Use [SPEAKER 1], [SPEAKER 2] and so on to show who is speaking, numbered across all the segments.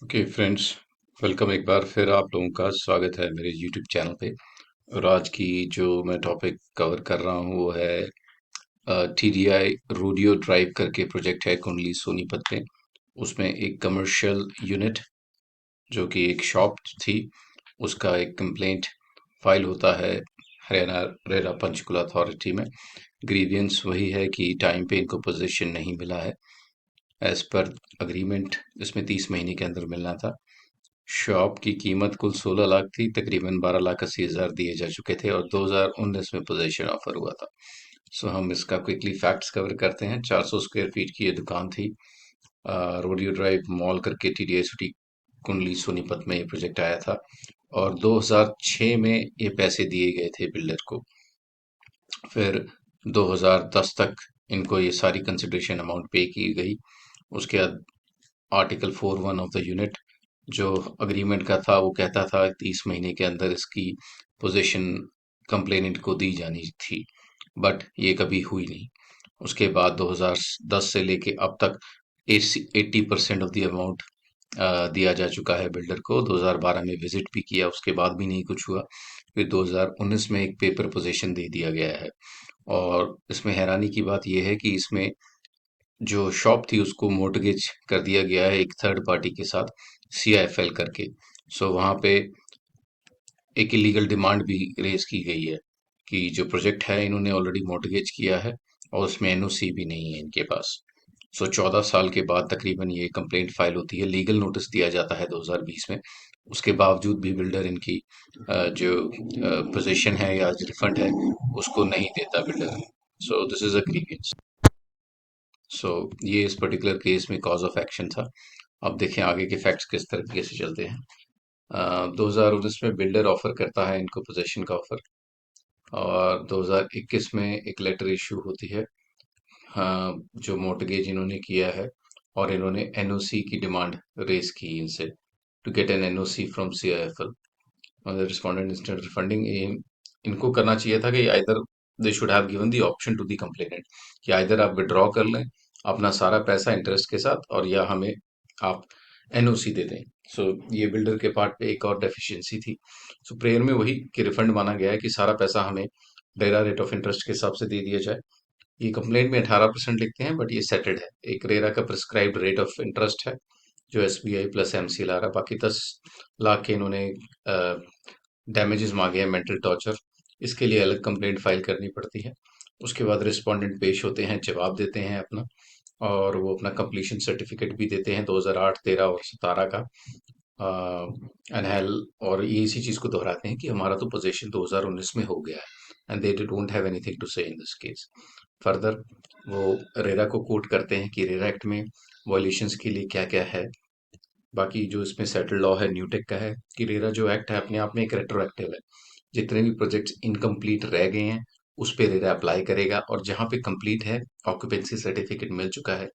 [SPEAKER 1] Okay friends, welcome. एक बार फिर आप लोगों का स्वागत है मेरे यूट्यूब चैनल पे। और आज की जो मैं टॉपिक कवर कर रहा हूँ वो है TDI रोडियो ड्राइव करके प्रोजेक्ट है कुंडली सोनीपत में। उसमें एक कमर्शियल यूनिट जो कि एक शॉप थी, उसका एक कंप्लेंट फाइल होता है हरियाणा रेरा पंचकुला अथॉरिटी में। ग्रीवियंस वही है कि टाइम पे इनको पोजीशन नहीं मिला है। एज पर अग्रीमेंट इसमें 30 महीने के अंदर मिलना था। शॉप की कीमत कुल 16 लाख थी, तकरीबन 12,80,000 दिए जा चुके थे और 2019 में पोजीशन ऑफर हुआ था। सो हम इसका क्विकली फैक्ट्स कवर करते हैं। 400 स्क्वायर फीट की ये दुकान थी। रोडियो ड्राइव मॉल करके TDI सिटी कुंडली सोनीपत में ये प्रोजेक्ट आया था और 2006 में ये पैसे दिए गए थे बिल्डर को। फिर 2010 तक इनको ये सारी कंसिडरेशन अमाउंट पे की गई। उसके बाद आर्टिकल 41 ऑफ द यूनिट जो अग्रीमेंट का था वो कहता था 30 महीने के अंदर इसकी पोजीशन कंप्लेनेंट को दी जानी थी, बट ये कभी हुई नहीं। उसके बाद 2010 से लेके अब तक 80% ऑफ द अमाउंट दिया जा चुका है बिल्डर को। 2012 में विजिट भी किया, उसके बाद भी नहीं कुछ हुआ। फिर 2019 में एक पेपर पोजीशन दे दिया गया है। और इसमें हैरानी की बात यह है कि इसमें जो शॉप थी उसको मोर्टगेज कर दिया गया है एक थर्ड पार्टी के साथ, CIFL करके। सो वहाँ पे एक इलीगल डिमांड भी रेज की गई है कि जो प्रोजेक्ट है इन्होंने ऑलरेडी मोर्टगेज किया है और उसमें NOC भी नहीं है इनके पास। सो 14 साल के बाद तकरीबन ये कंप्लेंट फाइल होती है, लीगल नोटिस दिया जाता है 2020 में। उसके बावजूद भी बिल्डर इनकी जो पोजीशन है या रिफंड है उसको नहीं देता builder. So this is a grievance. So ये इस पर्टिकुलर केस में कॉज ऑफ एक्शन था। अब देखें आगे के फैक्ट्स किस तरीके से चलते हैं। 2019 में बिल्डर ऑफर करता है इनको पोजीशन का ऑफर और 2021 में एक लेटर इशू होती है। हाँ, जो मोर्टगेज इन्होंने किया है और इन्होंने NOC की डिमांड रेज की इनसे to get an NOC from CIFL। Respondent instant refunding इनको करना चाहिए था कि either they should have given the option to the complainant कि आइदर आप विड्रॉ कर लें अपना सारा पैसा इंटरेस्ट के साथ और या हमें आप NOC दे दें। सो ये बिल्डर के पार्ट पे एक और डेफिशिएंसी थी। सो प्रेयर में वही कि रिफंड माना गया है कि सारा पैसा हमें रेरा रेट ऑफ इंटरेस्ट के हिसाब से दे दिया जाए। ये कंप्लेंट में 18% लिखते हैं बट ये सेटेड है, एक रेरा का प्रिस्क्राइब्ड रेट ऑफ इंटरेस्ट है जो SBI प्लस MCLR है। बाकी 10 लाख के इन्होंने डैमेजेस मांगे हैं, मेंटल टॉर्चर, इसके लिए अलग कंप्लेंट फाइल करनी पड़ती है। उसके बाद रिस्पोंडेंट पेश होते हैं, जवाब देते हैं अपना और वो अपना कंप्लीशन सर्टिफिकेट भी देते हैं 2008, 13 और 17 का। एनहेल और ये इसी चीज को दोहराते हैं कि हमारा तो पोजीशन 2019 में हो गया है and they don't have anything to say in this case. Further वो रेरा को कोट करते हैं कि रेरा एक्ट में वॉल्यूशंस के लिए क्या क्या है। बाकी जो इसमें सेटल लॉ है न्यूटेक का है कि रेरा जो एक्ट है अपने आप में एक रेट्रोएक्टिव है। जितने भी प्रोजेक्ट्स इनकम्प्लीट रह गए हैं उस पे रेरा अप्लाई करेगा और जहां पे कंप्लीट है, ऑक्यूपेंसी सर्टिफिकेट मिल चुका है,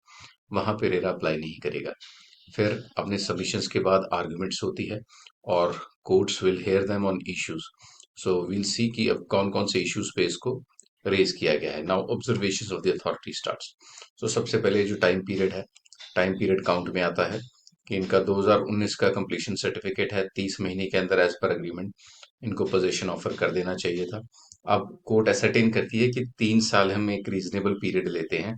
[SPEAKER 1] वहां पे रेरा अप्लाई नहीं करेगा। फिर अपने सबमिशंस के बाद आर्ग्यूमेंट्स होती है और courts will hear them on issues. So we'll see कि अब कौन कौन से इश्यूज पे इसको रेज किया गया है। Now observations of the authority starts. So सबसे पहले जो टाइम पीरियड है, टाइम पीरियड काउंट में आता है कि इनका 2019 का कंप्लीशन सर्टिफिकेट है, 30 महीने के अंदर एज पर अग्रीमेंट इनको पोजीशन ऑफर कर देना चाहिए था। अब कोर्ट एसरटेन करती है कि 3 साल हम एक रीजनेबल पीरियड लेते हैं।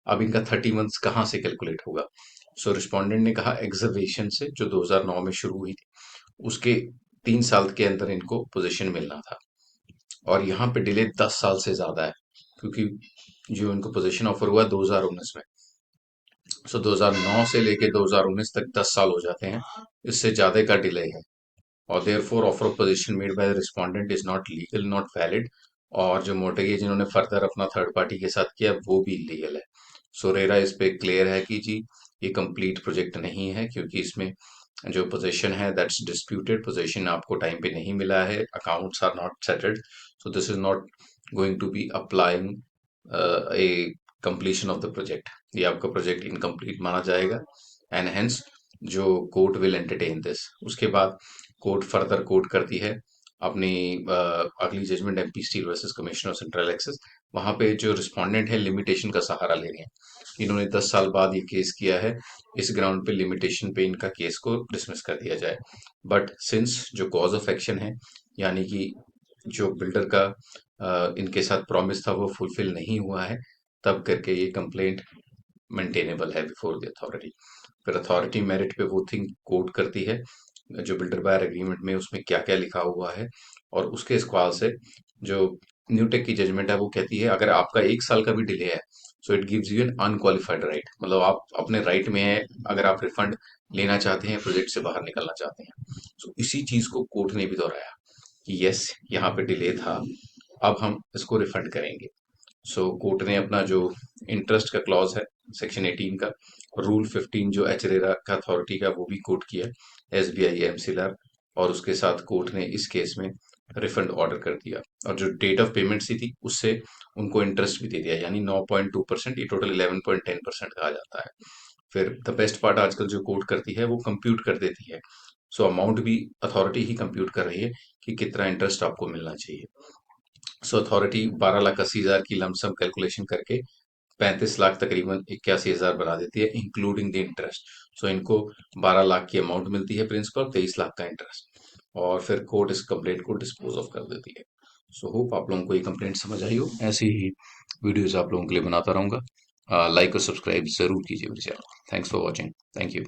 [SPEAKER 1] अब इनका 30 मंथ्स कहाँ से कैलकुलेट होगा? सो रिस्पोंडेंट ने कहा एग्जर्वेशन से जो 2009 में शुरू हुई थी उसके 3 साल के अंदर इनको पोजीशन मिलना था और यहाँ पे डिले 10 साल से ज्यादा है क्योंकि जो इनको पोजीशन ऑफर हुआ 2019 में। सो 2009 से लेके 2019 तक 10 साल हो जाते हैं, इससे ज्यादा का डिले है और therefore offer of position made by the respondent is not legal, not valid. और जो मोर्टगेज इन्होंने फर्दर अपना थर्ड पार्टी के साथ किया वो भी इलीगल है। सो रेरा इस पे क्लियर है कि जी ये कंप्लीट प्रोजेक्ट नहीं है क्योंकि इसमें जो पोजीशन है दैट्स डिस्प्यूटेड, पोजीशन आपको टाइम पे नहीं मिला है, accounts are not settled. So this is not going to be applying a completion of the project. ये आपका प्रोजेक्ट इनकम्प्लीट माना जाएगा एंड हेंस जो कोर्ट विल एंटरटेन दिस। उसके बाद कोर्ट फर्दर कोर्ट करती है अपनी अगली judgement MP steel versus commissioner of central excise, वहां पे जो रिस्पोंडेंट है लिमिटेशन का सहारा ले रहे हैं। इन्होंने 10 साल बाद ये केस किया है, इस ग्राउंड पे लिमिटेशन पे इनका केस को डिसमिस कर दिया जाए। बट सिंस जो कॉज ऑफ एक्शन है, यानी कि जो बिल्डर का इनके साथ प्रॉमिस था वो फुलफिल नहीं हुआ है, तब करके ये कंप्लेंट मेंटेनेबल है बिफोर द अथॉरिटी। फिर अथॉरिटी मेरिट पे वो थिंग कोट करती है जो बिल्डर बायर एग्रीमेंट में उसमें क्या क्या लिखा हुआ है, और उसके स्क्वाल से जो न्यूटेक की जजमेंट है वो कहती है अगर आपका 1 साल का भी डिले है, so it gives you an unqualified right, मतलब आप अपने राइट में है अगर आप रिफंड लेना चाहते हैं, प्रोजेक्ट से बाहर निकलना चाहते हैं। सो इसी चीज को कोर्ट ने भी दोहराया कि यस, यहाँ पे डिले था, अब हम इसको रिफंड करेंगे। सो कोर्ट ने अपना जो इंटरेस्ट का क्लॉज है सेक्शन 18 का, रूल 15 जो एचरेरा का अथॉरिटी का, वो भी कोट किया एसबीआई एमसीलर, और उसके साथ कोर्ट ने इस केस में रिफंड ऑर्डर कर दिया, और जो डेट ऑफ पेमेंट सी थी उससे उनको इंटरेस्ट भी दे दिया, यानी 9.2%, ये टोटल 11.10% कहा जाता है। फिर द बेस्ट पार्ट आजकल जो कोर्ट करती है वो कंप्यूट कर देती है। सो अमाउंट भी अथॉरिटी ही कंप्यूट कर रही है कि कितना इंटरेस्ट आपको मिलना चाहिए। सो अथॉरिटी 12,80,000 की लमसम कैलकुलेशन करके 35 लाख तकरीबन 81,000 बना देती है इंक्लूडिंग द इंटरेस्ट। सो इनको 12 लाख की अमाउंट मिलती है प्रिंसिपल, 23 लाख का इंटरेस्ट, और फिर कोर्ट इस कंप्लेंट को डिस्पोज ऑफ कर देती है। सो होप आप लोगों को ये कंप्लेंट समझ आई हो। ऐसी ही वीडियोज आप लोगों के लिए बनाता रहूंगा। लाइक और सब्सक्राइब जरूर कीजिए मेरे channel. Thanks for watching. Thank you.